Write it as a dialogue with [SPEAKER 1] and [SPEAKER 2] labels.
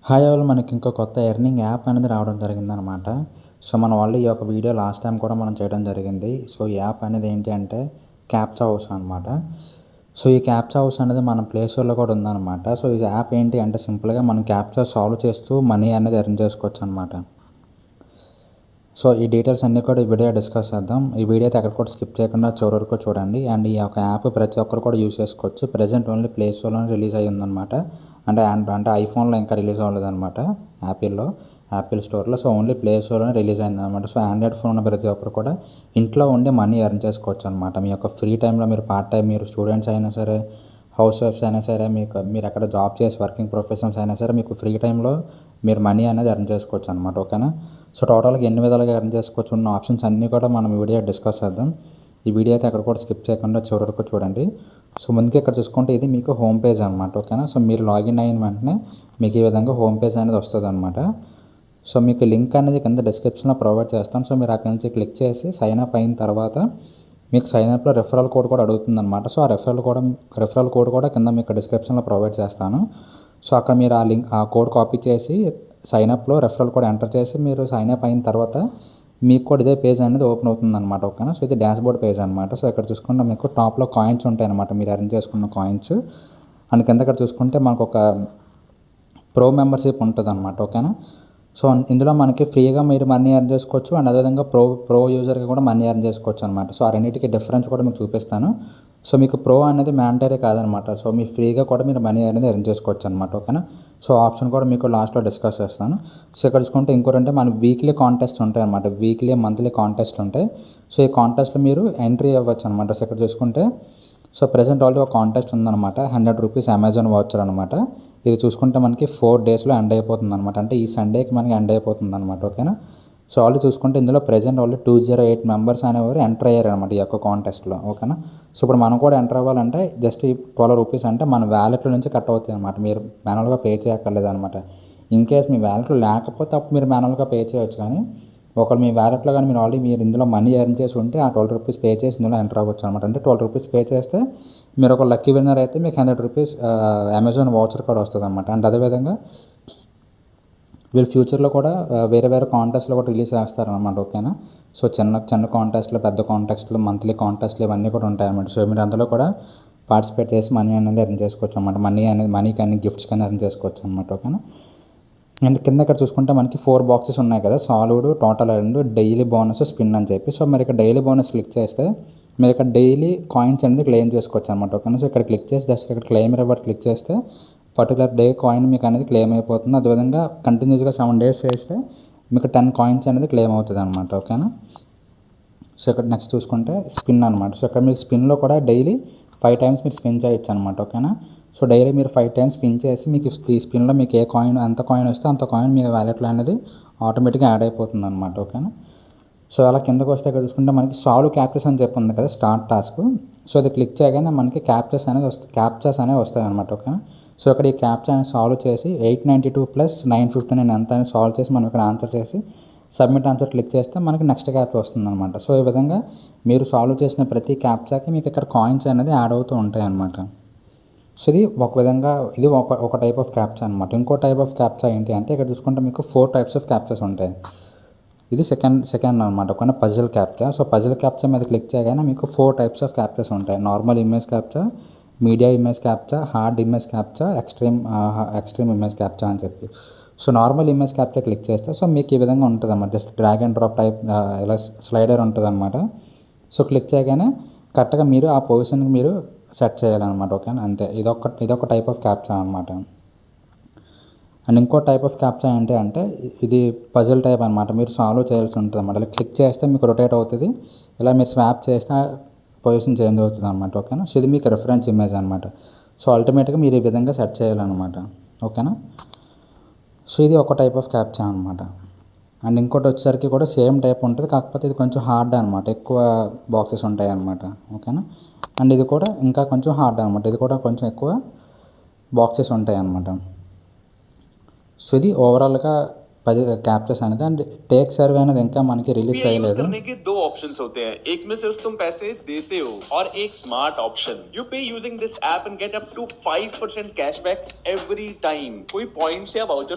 [SPEAKER 1] Hi all, మనకి ఇంకో కొత్త ఎర్నింగ్ యాప్ అనేది రావడం జరిగిందనమాట. సో మనం ఆల్రెడీ ఈ యొక్క వీడియో లాస్ట్ టైం కూడా మనం చేయడం జరిగింది. సో ఈ యాప్ అనేది ఏంటి అంటే క్యాప్చా హౌస్ అనమాట. సో ఈ క్యాప్చా హౌస్ అనేది మన ప్లే స్టోర్లో కూడా ఉందన్నమాట. సో ఈ యాప్ ఏంటి అంటే సింపుల్గా మనం క్యాప్చా సాల్వ్ చేస్తూ మనీ అనేది ఎర్న్ చేసుకోవచ్చు అనమాట. సో ఈ డీటెయిల్స్ అన్నీ కూడా ఈ వీడియో డిస్కస్ చేద్దాం. ఈ వీడియో అయితే ఎక్కడ కూడా స్కిప్ చేయకుండా చివరి వరకు చూడండి. అండ్ ఈ యొక్క యాప్ ప్రతి ఒక్కరు కూడా యూజ్ చేసుకోవచ్చు. ప్రజెంట్ ఓన్లీ ప్లే స్టోర్లో రిలీజ్ అయ్యి ఉందన్నమాట. అంటే ఐఫోన్లో ఇంకా రిలీజ్ అవ్వలేదన్నమాట. యాపిల్ స్టోర్లో. సో ఓన్లీ ప్లే స్టోర్లోనే రిలీజ్ అయిందన్నమాట. సో ఆండ్రాయిడ్ ఫోన్ ఉన్న ప్రతి ఒక్కరు కూడా ఇంట్లో ఉండి మనీ ఎర్న్ చేసుకోవచ్చు అనమాట. మీ యొక్క ఫ్రీ టైంలో మీరు పార్ట్ టైం, మీరు స్టూడెంట్స్ అయినా సరే, హౌస్ వైఫ్స్ అయినా సరే, మీరు ఎక్కడ జాబ్ చేసి వర్కింగ్ ప్రొఫెషనల్స్ అయినా సరే, మీకు ఫ్రీ టైంలో మీరు మనీ అనేది ఎర్న్ చేసుకోవచ్చు అనమాట. ఓకేనా. సో టోటల్గా ఎన్ని విధాలుగా ఎర్న్ చేసుకోవచ్చు ఉన్న ఆప్షన్స్ అన్నీ కూడా మనం ఈ వీడియో డిస్కస్ చేద్దాం. ఈ వీడియో అయితే అక్కడ కూడా స్కిప్ చేయకుండా చివరి వరకు చూడండి. సో ముందుగా ఇక్కడ చూసుకుంటే ఇది మీకు హోమ్ పేజ్ అనమాట. ఓకేనా. సో మీరు లాగిన్ అయిన వెంటనే మీకు ఈ విధంగా హోమ్ పేజ్ అనేది వస్తుంది అనమాట. సో మీకు లింక్ అనేది కింద డిస్క్రిప్షన్లో ప్రొవైడ్ చేస్తాం. సో మీరు అక్కడి నుంచి క్లిక్ చేసి సైన్ అప్ అయిన తర్వాత మీకు సైన్ అప్లో రెఫరల్ కోడ్ కూడా అడుగుతుంది అనమాట. సో ఆ రెఫరల్ కోడ్ కూడా కింద మీకు డిస్క్రిప్షన్లో ప్రొవైడ్ చేస్తాను. సో అక్కడ మీరు ఆ కోడ్ కాపీ చేసి సైన్ అప్లో రెఫరల్ కోడ్ ఎంటర్ చేసి మీరు సైన్ అప్ అయిన తర్వాత మీకు కూడా ఇదే పేజ్ అనేది ఓపెన్ అవుతుంది అనమాట. ఓకేనా. సో ఇది డాష్బోర్డ్ పేజ్ అనమాట. సో ఇక్కడ చూసుకుంటే మీకు టాప్లో కాయిన్స్ ఉంటాయి అనమాట, మీరు ఎర్న్ చేసుకున్న కాయిన్స్. అండ్ కింద ఇక్కడ చూసుకుంటే మనకు ఒక ప్రో మెంబర్షిప్ ఉంటుంది అనమాట. ఓకేనా. సో ఇందులో మనకి ఫ్రీగా మీరు మనీ ఎర్న్ చేసుకోవచ్చు. అండ్ అదేవిధంగా ప్రో యూజర్కి కూడా మనీ ఎర్న్ చేసుకోవచ్చు అనమాట. సో ఆ రెండింటికి డిఫరెన్స్ కూడా మీకు చూపిస్తాను. సో మీకు ప్రో అనేది మ్యాండటరీ కాదనమాట. సో మీ ఫ్రీగా కూడా మీరు మనీ అనేది ఎర్న్ చేసుకోవచ్చు అనమాట. ఓకేనా. సో ఆప్షన్ కూడా మీకు లాస్ట్లో డిస్కస్ చేస్తాను. సో ఇక్కడ చూసుకుంటే ఇంకోటంటే మన వీక్లీ కాంటెస్ట్ ఉంటాయి అనమాట. వీక్లీ మంత్లీ కాంటెస్ట్లు ఉంటాయి. సో ఈ కాంటెస్ట్లో మీరు ఎంట్రీ అవ్వచ్చు అనమాట. సో ఇక్కడ చూసుకుంటే సో ప్రజెంట్ ఆల్రెడీ ఒక కాంటెస్ట్ ఉందన్నమాట. 100 రూపీస్ అమెజాన్ వాచర్ అనమాట. ఇది చూసుకుంటే మనకి 4 డేస్లో ఎండ్ అయిపోతుంది అనమాట. అంటే ఈ సండేకి మనకి ఎండ్ అయిపోతుంది అనమాట. ఓకేనా. సో ఆల్రెడీ చూసుకుంటే ఇందులో ప్రజెంట్ ఆల్రెడీ 208 మెంబర్స్ అనేవారు ఎంటర్ అయ్యారు అనమాట ఈ యొక్క కాంటెస్ట్లో. ఓకేనా. సో ఇప్పుడు మనం కూడా ఎంటర్ అవ్వాలంటే జస్ట్ ఈ 12 రూపీస్ అంటే మన వ్యాలెట్లో నుంచి కట్ అవుతుంది అనమాట. మీరు మాన్యువల్గా పే చేయక్కర్లేదు అనమాట. ఇన్ కేస్ మీ వ్యాలెట్లో లేకపోతే అప్పుడు మీరు మాన్యువల్గా పే చేయవచ్చు. కానీ ఒకవేళ మీ వ్యాలెట్లో కానీ మీరు ఇందులో మనీ ఎర్న్ చేసి ఉంటే ఆ 12 రూపీస్ పే చేసి ఇందులో ఎంటర్ అవ్వచ్చు అనమాట. అంటే 12 రూపీస్ పే చేస్తే మీరు ఒక లక్కీ విన్నర్ అయితే మీకు 100 రూపీస్ అమెజాన్ వాచర్ కూడా వస్తుంది అనమాట. అండ్ అదేవిధంగా వీళ్ళు ఫ్యూచర్లో కూడా వేరే వేరే కాంటెస్ట్లో కూడా రిలీజ్ చేస్తారనమాట. ఓకేనా. సో చిన్న కాంటెస్ట్లు, పెద్ద కాంటెస్ట్లు, మంత్లీ కాంటెస్ట్లు ఇవన్నీ కూడా ఉంటాయన్నమాట. సో మీరు అందులో కూడా పార్టిసిపేట్ చేసి మనీ అనేది ఎర్న్ చేసుకోవచ్చు అనమాట. మనీ కానీ గిఫ్ట్స్ కానీ ఎర్న్ చేసుకోవచ్చు అనమాట. ఓకేనా. అండ్ కింద ఇక్కడ చూసుకుంటే మనకి 4 బాక్సెస్ ఉన్నాయి కదా, solid, total and daily bonus, spin అని చెప్పి. సో మరి ఇక్కడ డైలీ బోనస్ క్లిక్ చేస్తే మీరు ఇక్కడ డైలీ కాయిన్స్ అనేది క్లెయిమ్ చేసుకోవచ్చు అనమాట. ఓకేనా. సో ఇక్కడ క్లిక్ చేసి జస్ట్ ఇక్కడ క్లెయిమ్ రివార్డ్ క్లిక్ చేస్తే పర్టికులర్ డే కాయిన్ మీకు అనేది క్లెయిమ్ అయిపోతుంది. అదేవిధంగా కంటిన్యూస్గా 7 డేస్ చేస్తే మీకు 10 కాయిన్స్ అనేది క్లెయిమ్ అవుతుంది అనమాట. ఓకేనా. సో ఇక్కడ నెక్స్ట్ చూసుకుంటే స్పిన్ అనమాట. సో ఇక్కడ మీకు స్పిన్లో కూడా డైలీ 5 టైమ్స్ మీరు స్పిన్ చేయొచ్చు అనమాట. ఓకేనా. సో డైలీ మీరు 5 టైమ్స్ స్పిన్ చేసి మీకు ఈ స్పిన్లో మీకు ఎంత కాయిన్ వస్తే అంత కాయిన్ మీ వ్యాలెట్లో అనేది ఆటోమేటిక్గా యాడ్ అయిపోతుంది అనమాట. ఓకేనా. సో అలా కిందకు వస్తే ఇక్కడ చూసుకుంటే మనకి సాల్వ్ క్యాప్చర్స్ అని చెప్పి ఉంది కదా, స్టార్ట్ టాస్క్. సో అది క్లిక్ చేయగానే మనకి క్యాప్చర్స్ అనేవి వస్తాయి అనమాట. ఓకేనా. సో ఇక్కడ ఈ క్యాప్చర్ అనేది సాల్వ్ చేసి 892 ప్లస్ 959 ఎంత అని సాల్వ్ చేసి మనం ఇక్కడ ఆన్సర్ చేసి సబ్మిట్ ఆన్సర్ క్లిక్ చేస్తే మనకి నెక్స్ట్ క్యాప్చర్ వస్తుంది అనమాట. సో ఈ విధంగా మీరు సాల్వ్ చేసిన ప్రతి క్యాప్చాకి మీకు ఇక్కడ కాయిన్స్ అనేది యాడ్ అవుతూ ఉంటాయి అనమాట. సో ఇది ఒక విధంగా ఒక టైప్ ఆఫ్ క్యాప్చా అనమాట. ఇంకో టైప్ ఆఫ్ క్యాప్చా ఏంటి అంటే ఇక్కడ చూసుకుంటే మీకు 4 టైప్స్ ఆఫ్ క్యాప్చర్స్ ఉంటాయి. ఇది సెకండ్ అనమాట. ఒక puzzle captcha. So puzzle captcha మీద క్లిక్ చేయగానే మీకు 4 టైప్స్ ఆఫ్ క్యాప్చర్స్ ఉంటాయి. Normal image captcha, media image captcha, hard image captcha, extreme image captcha అని చెప్పి. So normal image captcha click చేస్తే సో మీకు ఈ విధంగా ఉంటుంది అన్నమాట. Just drag and drop type ఇలా స్లైడర్ ఉంటుంది అనమాట. సో క్లిక్ చేయగానే కరెక్ట్గా మీరు ఆ పొజిషన్కి మీరు సెట్ చేయాలన్నమాట. ఓకేనా. అంతే. ఇదొక టైప్ ఆఫ్ క్యాప్చా అనమాట. అండ్ ఇంకో టైప్ ఆఫ్ క్యాప్చా ఏంటి అంటే ఇది పజిల్ టైప్ అనమాట. మీరు సాల్వ్ చేయాల్సి ఉంటుంది అనమాట. ఇలా క్లిక్ చేస్తే మీకు రొటేట్ అవుతుంది. ఇలా మీరు స్వాప్ చేస్తే పొజిషన్ చేంజ్ అవుతుంది అనమాట. ఓకేనా. సో ఇది మీకు రిఫరెన్స్ ఇమేజ్ అనమాట. సో అల్టిమేట్గా మీరు ఈ విధంగా సెట్ చేయాలన్నమాట. ఓకేనా. సో ఇది ఒక టైప్ ఆఫ్ క్యాప్చా అనమాట. అండ్ ఇంకోటి వచ్చేసరికి కూడా సేమ్ టైప్ ఉంటుంది, కాకపోతే ఇది కొంచెం హార్డ్ అనమాట. ఎక్కువ బాక్సెస్ ఉంటాయి అనమాట. ఓకేనా. అండ్ ఇది కూడా ఇంకా కొంచెం హార్డ్ అనమాట. ఇది కూడా కొంచెం ఎక్కువ బాక్సెస్ ఉంటాయి అనమాట. సో ఇది ఓవరాల్గా 10 कैप्चर्स అనేది. అండ్ టేక్ సర్వే అనేది ఇంకా మనకి రిలీజ్ చేయలేదు.
[SPEAKER 2] करने के 2 ऑप्शंस होते हैं, एक में सिर्फ तुम पैसे देते हो और एक smart option, you pay using this app and get up to 5% cashback every time. कोई पॉइंट्स या वाउचर्स